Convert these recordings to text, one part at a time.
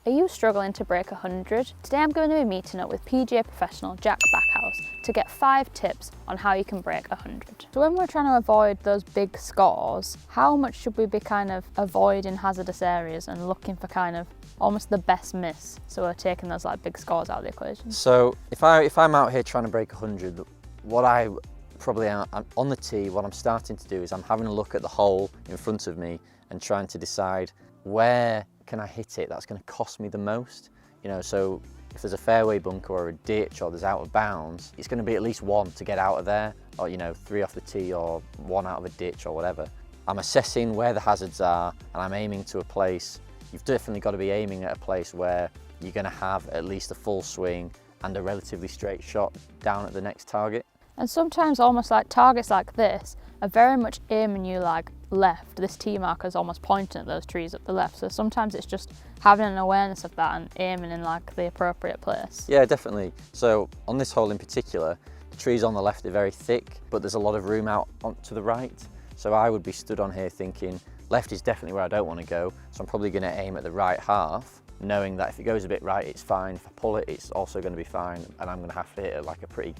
Are you struggling to break 100? Today I'm going to be meeting up with PGA Professional Jack Backhouse to get 5 tips on how you can break 100. So when we're trying to avoid those big scores, how much should we be kind of avoiding hazardous areas and looking for kind of almost the best miss, so we're taking those like big scores out of the equation? So if I'm out here trying to break 100, what I probably am on the tee, what I'm starting to do is I'm having a look at the hole in front of me and trying to decide where can I hit it that's going to cost me the most. You know, so if there's a fairway bunker or a ditch or there's out of bounds, it's going to be at least 1 to get out of there, or 3 off the tee or 1 out of a ditch or whatever. I'm assessing where the hazards are and I'm aiming to a place. You've definitely got to be aiming at a place where you're going to have at least a full swing and a relatively straight shot down at the next target. And sometimes almost like targets like this are very much aiming you like left. This tee marker is almost pointing at those trees up the left. So sometimes it's just having an awareness of that and aiming in like the appropriate place. Yeah, definitely. So on this hole in particular, the trees on the left are very thick, but there's a lot of room out to the right. So I would be stood on here thinking, left is definitely where I don't want to go. So I'm probably going to aim at the right half, knowing that if it goes a bit right, it's fine. If I pull it, it's also going to be fine. And I'm going to have to hit like a pretty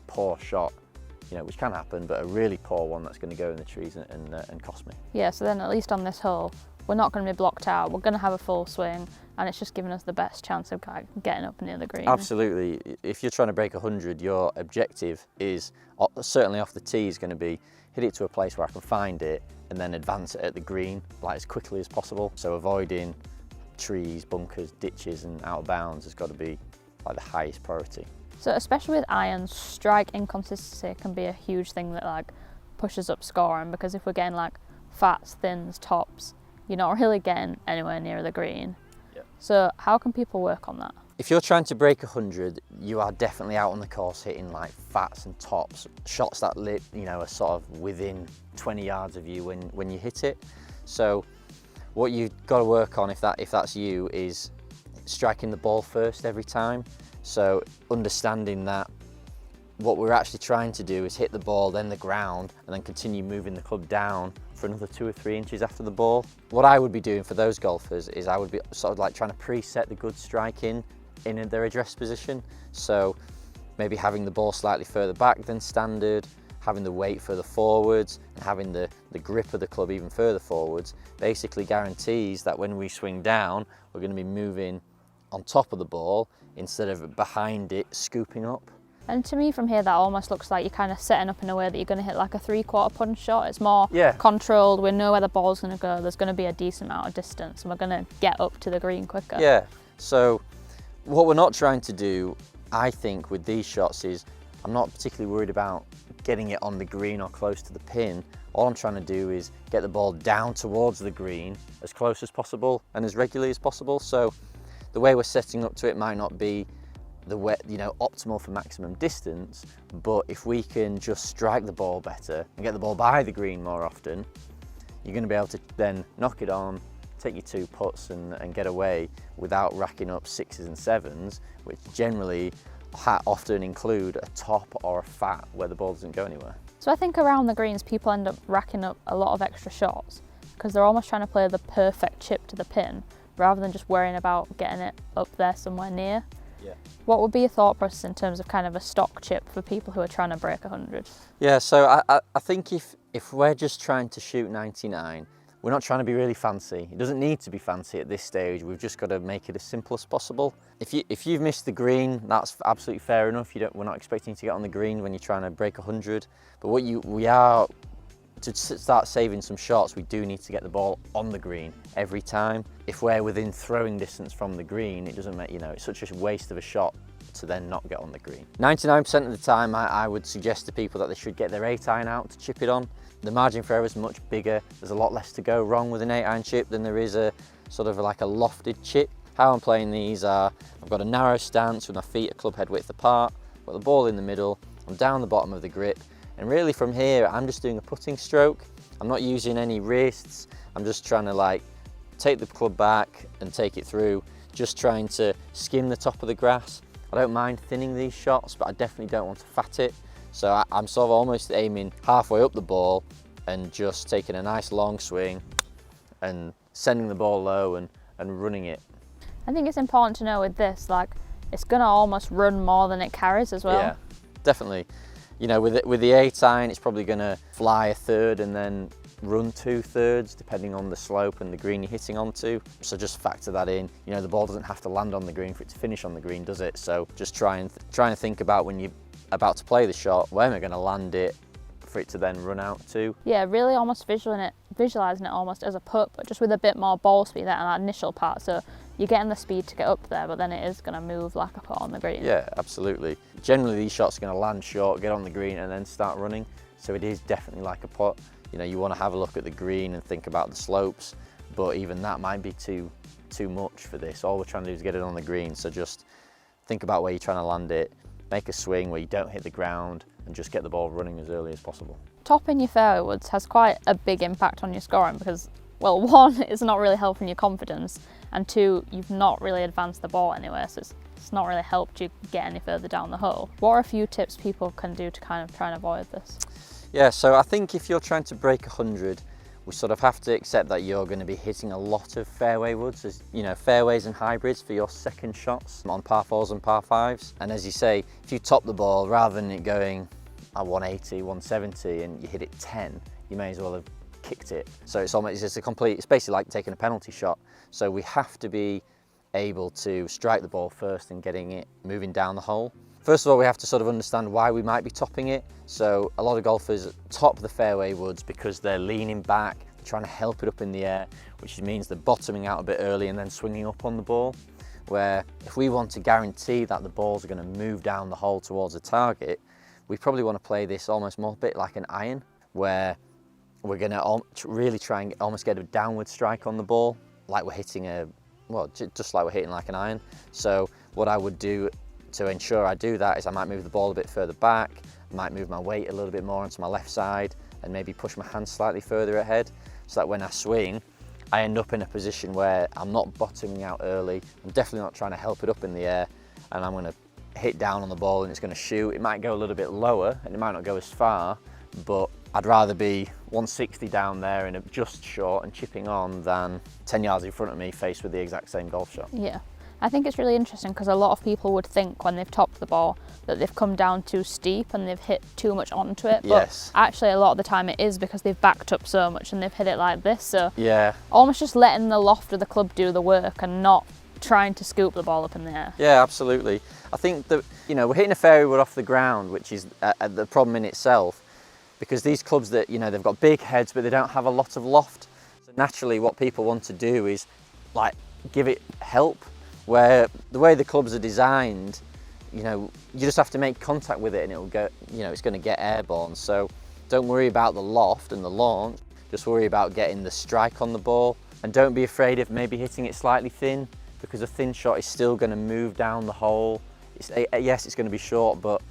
poor shot, which can happen, but a really poor one that's going to go in the trees and cost me. Yeah, so then at least on this hole, we're not going to be blocked out. We're going to have a full swing, and it's just giving us the best chance of getting up near the green. Absolutely. If you're trying to break 100, your objective is, certainly off the tee, is going to be hit it to a place where I can find it and then advance it at the green like as quickly as possible. So avoiding trees, bunkers, ditches and out of bounds has got to be like the highest priority. So especially with irons, strike inconsistency can be a huge thing that like pushes up scoring, because if we're getting like fats, thins, tops, you're not really getting anywhere near the green. Yep. So how can people work on that? If you're trying to break 100, you are definitely out on the course hitting like fats and tops, shots that are sort of within 20 yards of you when you hit it. So what you've got to work on, if that's you, is striking the ball first every time. So understanding that what we're actually trying to do is hit the ball, then the ground, and then continue moving the club down for another 2 or 3 inches after the ball. What I would be doing for those golfers is I would be sort of like trying to preset the good strike in their address position. So maybe having the ball slightly further back than standard, having the weight further forwards, and having the grip of the club even further forwards basically guarantees that when we swing down, we're going to be moving on top of the ball instead of behind it, scooping up. And to me from here, that almost looks like you're kind of setting up in a way that you're going to hit like a 3/4 punch shot. It's more controlled. We know where the ball's going to go. There's going to be a decent amount of distance and we're going to get up to the green quicker. Yeah, so what we're not trying to do, I think, with these shots is, I'm not particularly worried about getting it on the green or close to the pin. All I'm trying to do is get the ball down towards the green as close as possible and as regularly as possible. So the way we're setting up to it might not be the way, optimal for maximum distance, but if we can just strike the ball better and get the ball by the green more often, you're going to be able to then knock it on, take your 2 putts and get away without racking up 6s and 7s, which generally often include a top or a fat where the ball doesn't go anywhere. So I think around the greens, people end up racking up a lot of extra shots because they're almost trying to play the perfect chip to the pin rather than just worrying about getting it up there somewhere near. Yeah. What would be your thought process in terms of kind of a stock chip for people who are trying to break 100? Yeah, so I think if we're just trying to shoot 99, we're not trying to be really fancy. It doesn't need to be fancy at this stage. We've just got to make it as simple as possible. If you've missed the green, that's absolutely fair enough. We're not expecting you to get on the green when you're trying to break 100. But we are, to start saving some shots, we do need to get the ball on the green every time. If we're within throwing distance from the green, it doesn't make, it's such a waste of a shot to then not get on the green. 99% of the time, I would suggest to people that they should get their 8-iron out to chip it on. The margin for error is much bigger. There's a lot less to go wrong with an 8-iron chip than there is a sort of like a lofted chip. How I'm playing these are, I've got a narrow stance with my feet at club head width apart, I've got the ball in the middle, I'm down the bottom of the grip, and really from here I'm just doing a putting stroke. I'm not using any wrists, I'm just trying to like take the club back and take it through, just trying to skim the top of the grass. I don't mind thinning these shots, but I definitely don't want to fat it. So I'm sort of almost aiming halfway up the ball and just taking a nice long swing and sending the ball low and running it. I think it's important to know with this, like, it's going to almost run more than it carries as well. Yeah, definitely. You know, with the 8 iron, it's probably going to fly a third and then run 2/3 depending on the slope and the green you're hitting onto. So just factor that in. You know, the ball doesn't have to land on the green for it to finish on the green, does it? So just try and think about when you're about to play the shot, where am I going to land it for it to then run out to? Yeah, really almost visualising it almost as a putt, but just with a bit more ball speed there in that initial part. So you're getting the speed to get up there, but then it is going to move like a putt on the green. Yeah, absolutely. Generally, these shots are going to land short, get on the green, and then start running. So it is definitely like a putt. You know, you want to have a look at the green and think about the slopes, but even that might be too much for this. All we're trying to do is get it on the green. So just think about where you're trying to land it, make a swing where you don't hit the ground, and just get the ball running as early as possible. Topping your fairway woods has quite a big impact on your scoring because, well, one, it's not really helping your confidence, and two, you've not really advanced the ball anywhere, so it's not really helped you get any further down the hole. What are a few tips people can do to kind of try and avoid this? Yeah, so I think if you're trying to break 100, we sort of have to accept that you're going to be hitting a lot of fairway woods, as you know, fairways and hybrids for your second shots on par 4s and par 5s. And as you say, if you top the ball, rather than it going at 180, 170 and you hit it 10, you may as well have kicked it. So it's basically like taking a penalty shot. So we have to be able to strike the ball first and getting it moving down the hole. First of all, we have to sort of understand why we might be topping it. So a lot of golfers top the fairway woods because they're leaning back, they're trying to help it up in the air, which means they're bottoming out a bit early and then swinging up on the ball. Where if we want to guarantee that the balls are going to move down the hole towards the target, we probably want to play this almost more a bit like an iron, where we're going to really try and almost get a downward strike on the ball, like we're hitting just like we're hitting like an iron. So what I would do to ensure I do that is I might move the ball a bit further back, I might move my weight a little bit more onto my left side and maybe push my hands slightly further ahead so that when I swing, I end up in a position where I'm not bottoming out early, I'm definitely not trying to help it up in the air, and I'm going to hit down on the ball and it's going to shoot. It might go a little bit lower and it might not go as far, but I'd rather be 160 down there and just short and chipping on than 10 yards in front of me faced with the exact same golf shot. Yeah. I think it's really interesting because a lot of people would think when they've topped the ball that they've come down too steep and they've hit too much onto it. But yes, actually a lot of the time it is because they've backed up so much and they've hit it like this. So yeah, almost just letting the loft of the club do the work and not trying to scoop the ball up in the air. Yeah, absolutely. I think that, you know, we're hitting a fairway wood off the ground, which is the problem in itself, because these clubs that, you know, they've got big heads but they don't have a lot of loft. So naturally what people want to do is like give it help, where the way the clubs are designed, you know, you just have to make contact with it and it'll go, you know, it's going to get airborne. So don't worry about the loft and the launch, just worry about getting the strike on the ball, and don't be afraid of maybe hitting it slightly thin, because a thin shot is still going to move down the hole. Yes, it's going to be short, but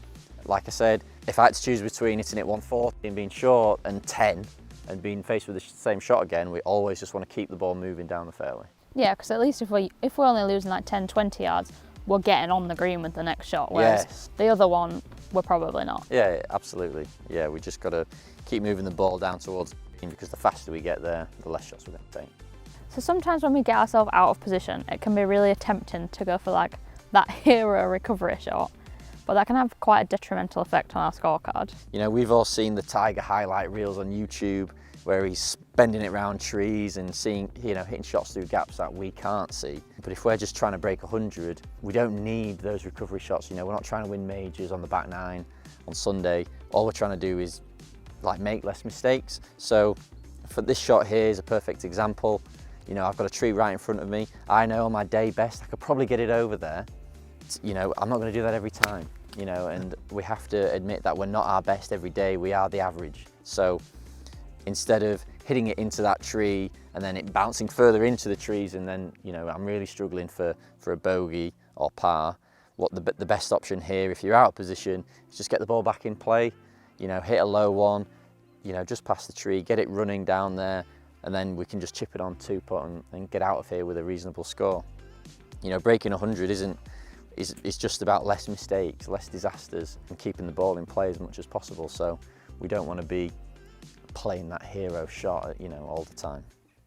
like I said, if I had to choose between hitting it 140 and being short and 10 and being faced with the same shot again, we always just want to keep the ball moving down the fairway. Yeah, because at least if we're only losing like 10, 20 yards, we're getting on the green with the next shot, whereas yes, the other one, we're probably not. Yeah, absolutely. Yeah, we just got to keep moving the ball down towards the green, because the faster we get there, the less shots we're going to take. So sometimes when we get ourselves out of position, it can be really tempting to go for like that hero recovery shot, but that can have quite a detrimental effect on our scorecard. You know, we've all seen the Tiger highlight reels on YouTube where he's bending it around trees and seeing, you know, hitting shots through gaps that we can't see. But if we're just trying to break 100, we don't need those recovery shots. You know, we're not trying to win majors on the back nine on Sunday. All we're trying to do is like make less mistakes. So for this shot here is a perfect example. You know, I've got a tree right in front of me. I know on my day best, I could probably get it over there. You know, I'm not going to do that every time, you know, and we have to admit that we're not our best every day. We are the average. So instead of hitting it into that tree and then it bouncing further into the trees and then, you know, I'm really struggling for a bogey or par, what the best option here, if you're out of position, is just get the ball back in play, you know, hit a low one, you know, just past the tree, get it running down there, and then we can just chip it on 2-putt and get out of here with a reasonable score. You know, breaking 100 is just about less mistakes, less disasters, and keeping the ball in play as much as possible. So we don't want to be playing that hero shot, you know, all the time.